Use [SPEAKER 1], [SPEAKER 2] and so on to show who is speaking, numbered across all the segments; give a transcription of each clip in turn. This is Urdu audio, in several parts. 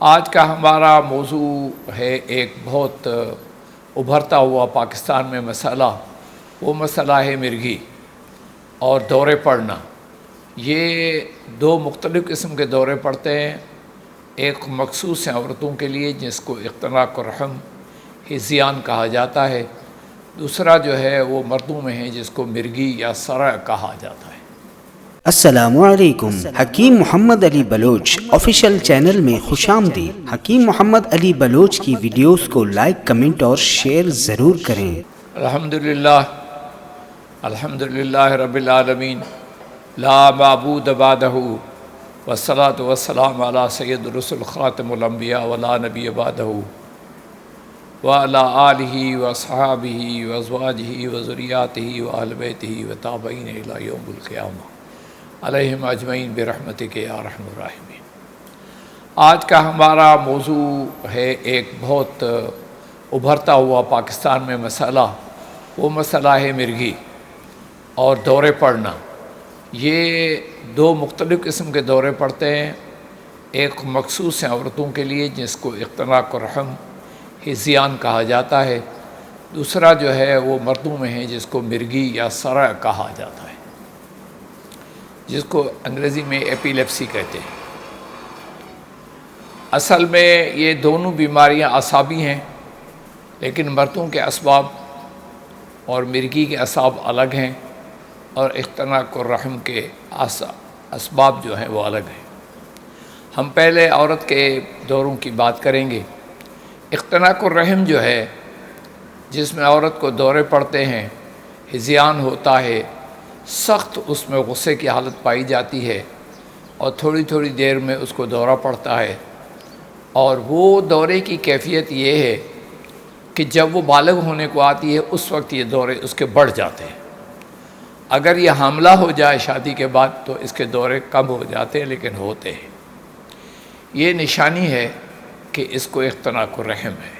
[SPEAKER 1] آج کا ہمارا موضوع ہے ایک بہت ابھرتا ہوا پاکستان میں مسئلہ۔ وہ مسئلہ ہے مرگی اور دورے پڑنا۔ یہ دو مختلف قسم کے دورے پڑتے ہیں۔ ایک مخصوص ہیں عورتوں کے لیے جس کو اختناق الرحم ہذیان کہا جاتا ہے، دوسرا جو ہے وہ مردوں میں ہے جس کو مرگی یا صرع کہا جاتا ہے۔
[SPEAKER 2] السلام علیکم۔ حکیم محمد علی بلوچ آفیشیل چینل میں خوش آمدید۔ حکیم محمد علی بلوچ کی ویڈیوز کو لائک، کمنٹ اور شیئر ضرور کریں۔
[SPEAKER 1] الحمدللہ رب العالمین، لا معبود بعدہ، والصلاة والسلام علی سید الرسل خاتم الانبیاء ولا نبی بعدہ، وعلی آلہ واصحابہ وازواجہ وذریاتہ واہل بیتہ وتابعین الی یوم القیامہ علیہم اجمعین برحمتک یا ارحم الراحمین۔ آج کا ہمارا موضوع ہے ایک بہت ابھرتا ہوا پاکستان میں مسئلہ۔ وہ مسئلہ ہے مرگی اور دورے پڑنا۔ یہ دو مختلف قسم کے دورے پڑتے ہیں۔ ایک مخصوص ہیں عورتوں کے لیے جس کو اختناق الرحم ہذیان کہا جاتا ہے، دوسرا جو ہے وہ مردوں میں ہے جس کو مرگی یا صرع کہا جاتا ہے، جس کو انگریزی میں ایپیلیپسی کہتے ہیں۔ اصل میں یہ دونوں بیماریاں اعصابی ہیں، لیکن مردوں کے اسباب اور مرگی کے اسباب الگ ہیں، اور اختناق الرحم کے اسباب جو ہیں وہ الگ ہیں۔ ہم پہلے عورت کے دوروں کی بات کریں گے۔ اختناق الرحم جو ہے، جس میں عورت کو دورے پڑتے ہیں، ہذیان ہوتا ہے، سخت اس میں غصے کی حالت پائی جاتی ہے، اور تھوڑی تھوڑی دیر میں اس کو دورہ پڑتا ہے، اور وہ دورے کی کیفیت یہ ہے کہ جب وہ بالغ ہونے کو آتی ہے اس وقت یہ دورے اس کے بڑھ جاتے ہیں۔ اگر یہ حاملہ ہو جائے شادی کے بعد تو اس کے دورے کم ہو جاتے ہیں، لیکن ہوتے ہیں۔ یہ نشانی ہے کہ اس کو اختناق الرحم ہے۔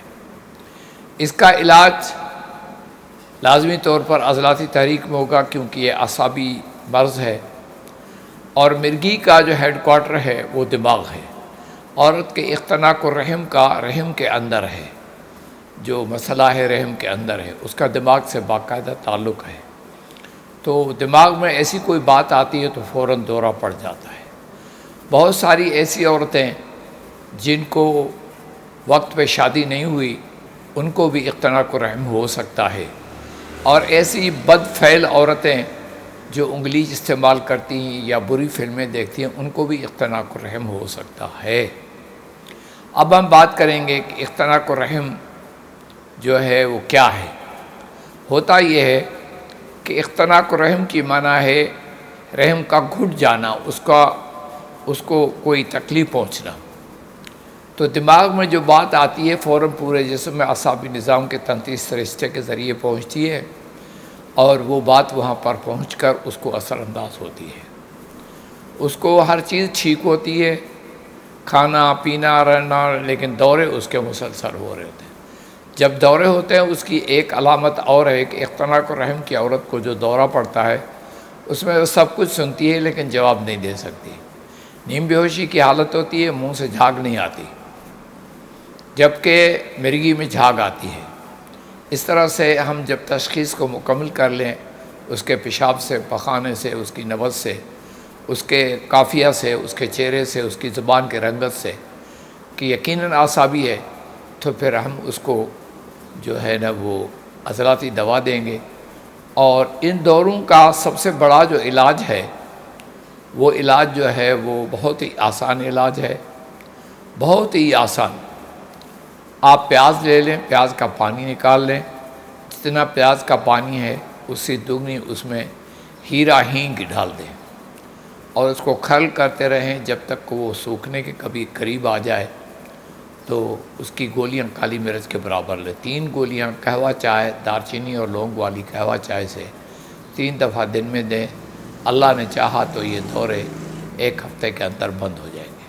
[SPEAKER 1] اس کا علاج لازمی طور پر عضلاتی تحریک میں ہوگا، کیونکہ یہ اعصابی مرض ہے، اور مرگی کا جو ہیڈ کوارٹر ہے وہ دماغ ہے۔ عورت کے اختناق الرحم کا رحم کے اندر ہے، جو مسئلہ ہے رحم کے اندر ہے، اس کا دماغ سے باقاعدہ تعلق ہے۔ تو دماغ میں ایسی کوئی بات آتی ہے تو فوراً دورہ پڑ جاتا ہے۔ بہت ساری ایسی عورتیں جن کو وقت پہ شادی نہیں ہوئی، ان کو بھی اختناق الرحم ہو سکتا ہے، اور ایسی بد فعل عورتیں جو انگلی استعمال کرتی ہیں یا بری فلمیں دیکھتی ہیں، ان کو بھی اختناق الرحم ہو سکتا ہے۔ اب ہم بات کریں گے کہ اختناق الرحم جو ہے وہ کیا ہے۔ ہوتا یہ ہے کہ اختناق الرحم کی معنی ہے رحم کا گھٹ جانا، اس کو کوئی تکلیف پہنچنا۔ تو دماغ میں جو بات آتی ہے فوراً پورے جسم میں اعصابی نظام کے تنتیس رشتے کے ذریعے پہنچتی ہے، اور وہ بات وہاں پر پہنچ کر اس کو اثر انداز ہوتی ہے۔ اس کو ہر چیز ٹھیک ہوتی ہے، کھانا پینا رہنا، لیکن دورے اس کے مسلسل ہو رہے ہوتے ہیں۔ جب دورے ہوتے ہیں اس کی ایک علامت اور ہے کہ اختناق الرحم کی عورت کو جو دورہ پڑتا ہے اس میں وہ سب کچھ سنتی ہے لیکن جواب نہیں دے سکتی۔ نیم بے ہوشی کی حالت ہوتی ہے، منہ سے جھاگ نہیں آتی، جبکہ مرگی میں جھاگ آتی ہے۔ اس طرح سے ہم جب تشخیص کو مکمل کر لیں، اس کے پیشاب سے، پخانے سے، اس کی نبض سے، اس کے قافیہ سے، اس کے چہرے سے، اس کی زبان کے رنگت سے کہ یقیناً اعصابی ہے، تو پھر ہم اس کو جو ہے نا وہ عضلاتی دوا دیں گے۔ اور ان دوروں کا سب سے بڑا جو علاج ہے، وہ علاج جو ہے وہ بہت ہی آسان علاج ہے، بہت ہی آسان۔ آپ پیاز لے لیں، پیاز کا پانی نکال لیں، جتنا پیاز کا پانی ہے اس سے دگنی اس میں ہیرا ہینگ ڈال دیں، اور اس کو کھل کرتے رہیں جب تک وہ سوکھنے کے کبھی قریب آ جائے۔ تو اس کی گولیاں کالی مرچ کے برابر لیں، 3 گولیاں قہوہ چائے، دار چینی اور لونگ والی قہوہ چائے سے 3 دفعہ دن میں دیں۔ اللہ نے چاہا تو یہ دورے 1 ہفتے کے اندر بند ہو جائیں گے۔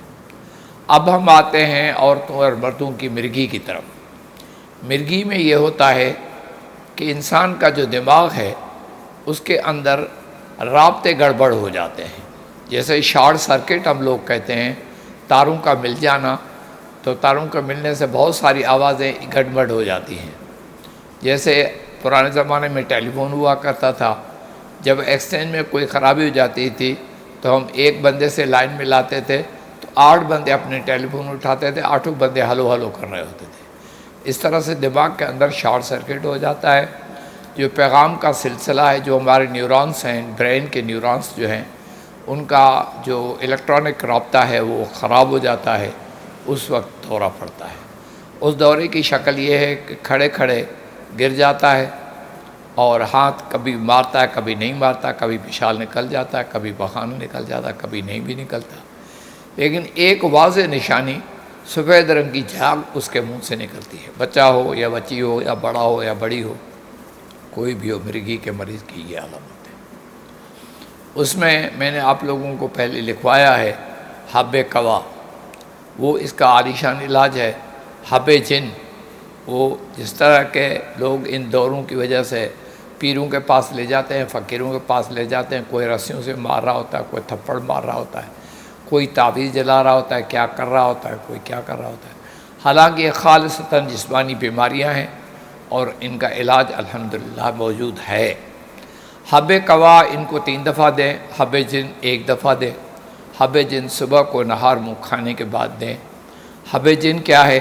[SPEAKER 1] اب ہم آتے ہیں عورتوں اور مردوں کی مرگی کی طرف۔ مرگی میں یہ ہوتا ہے کہ انسان کا جو دماغ ہے اس کے اندر رابطے گڑبڑ ہو جاتے ہیں، جیسے شارٹ سرکٹ ہم لوگ کہتے ہیں، تاروں کا مل جانا، تو تاروں کے ملنے سے بہت ساری آوازیں گڑبڑ ہو جاتی ہیں۔ جیسے پرانے زمانے میں ٹیلی فون ہوا کرتا تھا، جب ایکسچینج میں کوئی خرابی ہو جاتی تھی تو ہم ایک بندے سے لائن میں لاتے تھے تو 8 بندے اپنے ٹیلی فون اٹھاتے تھے، 8 بندے ہلو ہلو کر رہے ہوتے تھے۔ اس طرح سے دماغ کے اندر شارٹ سرکٹ ہو جاتا ہے، جو پیغام کا سلسلہ ہے، جو ہمارے نیورونس ہیں، برین کے نیورونس جو ہیں، ان کا جو الیکٹرانک رابطہ ہے وہ خراب ہو جاتا ہے، اس وقت دورہ پڑتا ہے۔ اس دورے کی شکل یہ ہے کہ کھڑے کھڑے گر جاتا ہے اور ہاتھ کبھی مارتا ہے، کبھی نہیں مارتا، کبھی پشال نکل جاتا ہے، کبھی پخانہ نکل جاتا ہے، کبھی نہیں بھی نکلتا، لیکن ایک واضح نشانی سفید رنگ کی جھاگ اس کے منہ سے نکلتی ہے۔ بچہ ہو یا بچی ہو یا بڑا ہو یا بڑی ہو، کوئی بھی ہو، مرگی کے مریض کی یہ علامت ہے۔ اس میں نے آپ لوگوں کو پہلے لکھوایا ہے حب کوا، وہ اس کا عالیشان علاج ہے۔ حب جن، وہ جس طرح کے لوگ ان دوروں کی وجہ سے پیروں کے پاس لے جاتے ہیں، فقیروں کے پاس لے جاتے ہیں، کوئی رسیوں سے مار رہا ہوتا ہے، کوئی تھپڑ مار رہا ہوتا ہے، کوئی تعویذ جلا رہا ہوتا ہے، کیا کر رہا ہوتا ہے، کوئی کیا کر رہا ہوتا ہے۔ حالانکہ یہ خالصتاً جسمانی بیماریاں ہیں اور ان کا علاج الحمدللہ موجود ہے۔ حب کوا ان کو 3 دفعہ دیں، حب جن 1 دفعہ دیں۔ حب جن صبح کو نہار منہ کھانے کے بعد دیں۔ حب جن کیا ہے؟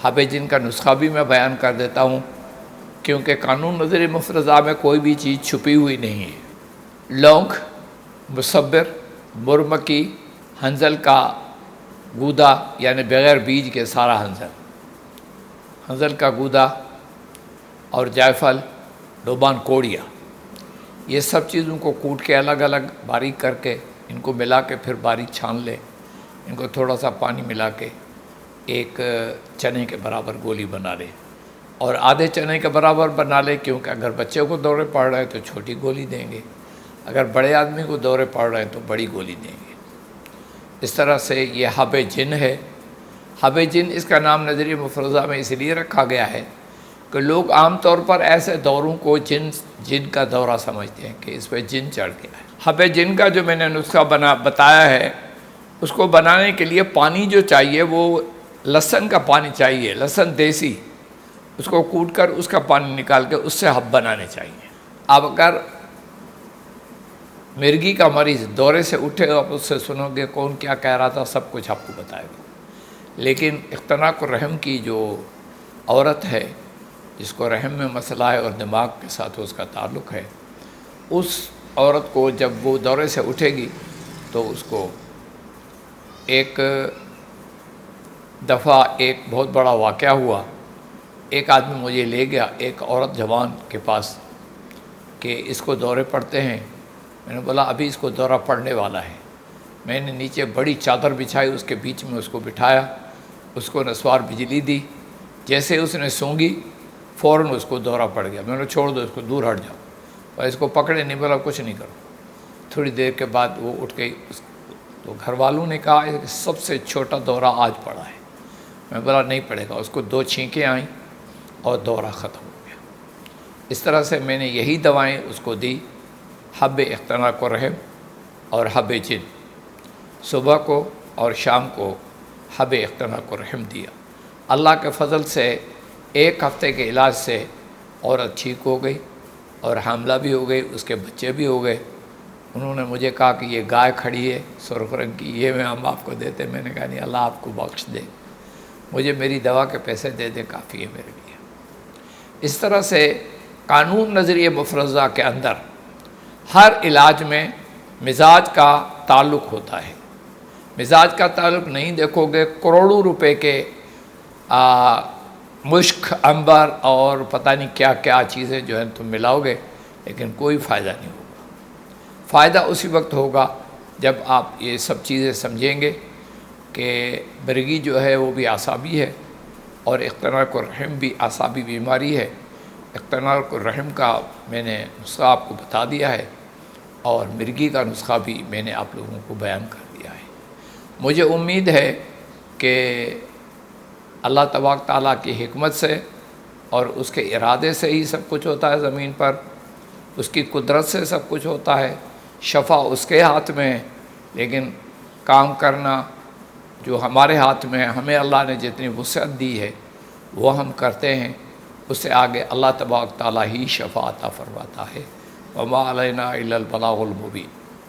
[SPEAKER 1] حب جن کا نسخہ بھی میں بیان کر دیتا ہوں، کیونکہ قانون نظر مفرزہ میں کوئی بھی چیز چھپی ہوئی نہیں ہے۔ لونگ، مصبر، برمکی، ہنزل کا گودا یعنی بغیر بیج کے سارا ہنزل کا گودا اور جائفل، ڈوبان کوڑیا، یہ سب چیزوں کو کوٹ کے الگ الگ باریک کر کے ان کو ملا کے پھر باریک چھان لے، ان کو تھوڑا سا پانی ملا کے ایک چنے کے برابر گولی بنا لے، اور آدھے چنے کے برابر بنا لے، کیونکہ اگر بچے کو دورے پڑ رہے ہیں تو چھوٹی گولی دیں گے، اگر بڑے آدمی کو دورے پڑ رہے ہیں تو بڑی گولی دیں گے۔ اس طرح سے یہ حب جن ہے۔ حب جن اس کا نام نظریہ مفرزہ میں اس لیے رکھا گیا ہے کہ لوگ عام طور پر ایسے دوروں کو جن کا دورہ سمجھتے ہیں کہ اس پہ جن چڑھ گیا ہے۔ حب جن کا جو میں نے نسخہ بتایا ہے، اس کو بنانے کے لیے پانی جو چاہیے وہ لہسن کا پانی چاہیے، لہسن دیسی، اس کو کوٹ کر اس کا پانی نکال کے اس سے حب بنانے چاہیے۔ اب اگر مرگی کا مریض دورے سے اٹھے آپ اس سے سنو گے کون کیا کہہ رہا تھا، سب کچھ آپ کو بتائے گا۔ لیکن اختناق الرحم کی جو عورت ہے، جس کو رحم میں مسئلہ ہے اور دماغ کے ساتھ اس کا تعلق ہے، اس عورت کو جب وہ دورے سے اٹھے گی تو اس کو ایک دفعہ ایک بہت بڑا واقعہ ہوا۔ ایک آدمی مجھے لے گیا ایک عورت جوان کے پاس کہ اس کو دورے پڑتے ہیں۔ میں نے بولا ابھی اس کو دورہ پڑنے والا ہے۔ میں نے نیچے بڑی چادر بچھائی، اس کے بیچ میں اس کو بٹھایا، اس کو نسوار بجلی دی، جیسے اس نے سونگی فوراً اس کو دورہ پڑ گیا۔ میں نے چھوڑ دو اس کو، دور ہٹ جاؤ، اور اس کو پکڑے نہیں، بولا کچھ نہیں کرو۔ تھوڑی دیر کے بعد وہ اٹھ گئی، تو گھر والوں نے کہا کہ سب سے چھوٹا دورہ آج پڑا ہے۔ میں بولا نہیں پڑے گا۔ اس کو 2 چھینکیں آئیں اور دورہ ختم ہو گیا۔ اس طرح سے میں نے یہی دوائیں اس کو دی، حب اختناق الرحم اور حب جن، صبح کو اور شام کو حب اختناق الرحم دیا۔ اللہ کے فضل سے 1 ہفتے کے علاج سے عورت ٹھیک ہو گئی اور حاملہ بھی ہو گئی، اس کے بچے بھی ہو گئے۔ انہوں نے مجھے کہا کہ یہ گائے کھڑی ہے سرخ رنگ کی، یہ میں ہم آپ کو دیتے۔ میں نے کہا نہیں، اللہ آپ کو بخش دے، مجھے میری دوا کے پیسے دے دے، کافی ہے میرے لیے۔ اس طرح سے قانون نظریہ مفرزہ کے اندر ہر علاج میں مزاج کا تعلق ہوتا ہے۔ مزاج کا تعلق نہیں دیکھو گے، کروڑوں روپے کے مشک، عنبر اور پتہ نہیں کیا کیا چیزیں جو ہیں تم ملاؤ گے، لیکن کوئی فائدہ نہیں ہوگا۔ فائدہ اسی وقت ہوگا جب آپ یہ سب چیزیں سمجھیں گے کہ مرگی جو ہے وہ بھی اعصابی ہے اور اختناق الرحم بھی اعصابی بیماری ہے۔ اختناق الرحم کا میں نے نسخہ آپ کو بتا دیا ہے، اور مرگی کا نسخہ بھی میں نے آپ لوگوں کو بیان کر دیا ہے۔ مجھے امید ہے کہ اللہ تبارک تعالیٰ کی حکمت سے اور اس کے ارادے سے ہی سب کچھ ہوتا ہے زمین پر، اس کی قدرت سے سب کچھ ہوتا ہے، شفا اس کے ہاتھ میں ہے، لیکن کام کرنا جو ہمارے ہاتھ میں ہے، ہمیں اللہ نے جتنی وسعت دی ہے وہ ہم کرتے ہیں، اس سے آگے اللہ تبارک تعالیٰ ہی شفاء عطا فرماتا ہے۔ وما علینا الا البلاغ المبین۔